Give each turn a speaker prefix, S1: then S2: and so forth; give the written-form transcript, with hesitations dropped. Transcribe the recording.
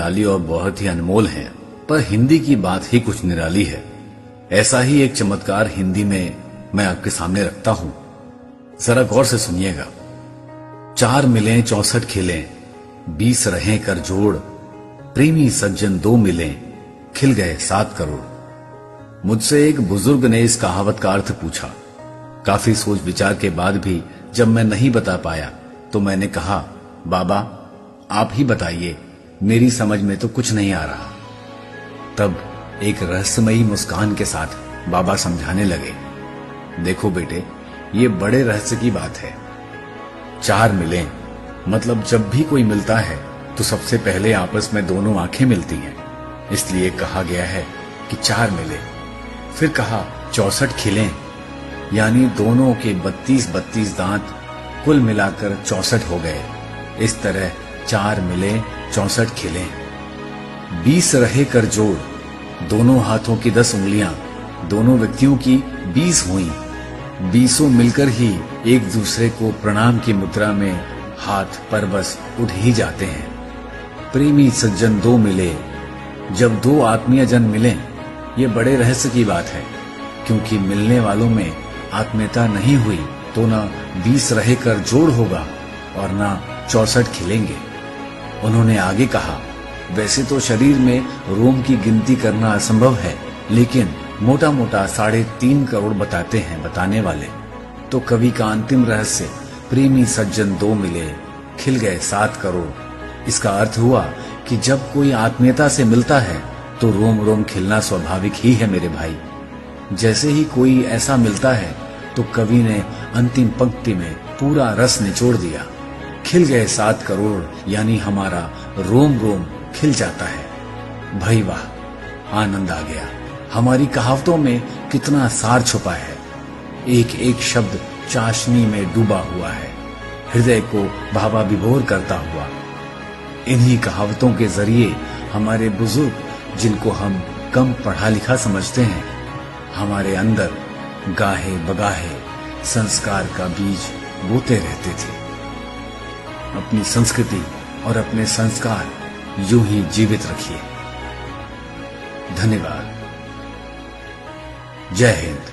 S1: निराली और बहुत ही अनमोल हैं, पर हिंदी की बात ही कुछ निराली है। ऐसा ही एक चमत्कार हिंदी में मैं आपके सामने रखता हूं, जरा गौर से सुनिएगा। 4 मिलें 64 खिलें, 20 रहें कर जोड़, प्रेमी सज्जन 2 मिलें, खिल गए 7 करोड़। मुझसे एक बुजुर्ग ने इस कहावत का अर्थ पूछा। काफी सोच विचार के बाद भी जब मैं नहीं बता पाया तो मैंने कहा, बाबा आप ही बताइए, मेरी समझ में तो कुछ नहीं आ रहा। तब एक रहस्यमयी मुस्कान के साथ बाबा समझाने लगे, देखो बेटे, ये बड़े रहस्य की बात है। 4 मिलें मतलब जब भी कोई मिलता है तो सबसे पहले आपस में दोनों आंखें मिलती हैं, इसलिए कहा गया है कि 4 मिले। फिर कहा 64 खिलें, यानी दोनों के 32 दांत कुल मिलाकर 64 हो गए। इस तरह 4 मिले 64 खिलें। 20 रहे कर जोड़, दोनों हाथों की 10 उंगलियां दोनों व्यक्तियों की 20 हुई। 20 मिलकर ही एक दूसरे को प्रणाम की मुद्रा में हाथ पर बस उठ ही जाते हैं। प्रेमी सज्जन 2 मिले, जब 2 आत्मीय जन मिले, ये बड़े रहस्य की बात है, क्योंकि मिलने वालों में आत्मीयता नहीं हुई तो ना 20 रहे कर जोड़ होगा और ना 64 खिलेंगे। उन्होंने आगे कहा, वैसे तो शरीर में रोम की गिनती करना असंभव है, लेकिन मोटा मोटा 3.5 करोड़ बताते हैं बताने वाले। तो कवि का अंतिम रहस्य, प्रेमी सज्जन 2 मिले, खिल गए 7 करोड़, इसका अर्थ हुआ कि जब कोई आत्मीयता से मिलता है तो रोम रोम खिलना स्वाभाविक ही है मेरे भाई। जैसे ही कोई ऐसा मिलता है तो कवि ने अंतिम पंक्ति में पूरा रस निचोड़ दिया। खिल गए 7 करोड़, यानी हमारा रोम रोम खिल जाता है। भाई वाह, आनंद आ गया। हमारी कहावतों में कितना सार छुपा है। एक एक शब्द चाशनी में डूबा हुआ है, हृदय को भावा विभोर करता हुआ। इन्हीं कहावतों के जरिए हमारे बुजुर्ग, जिनको हम कम पढ़ा लिखा समझते हैं, हमारे अंदर गाहे बगाहे संस्कार का बीज बोते रहते थे। अपनी संस्कृति और अपने संस्कार यूं ही जीवित रखिए। धन्यवाद। जय हिंद।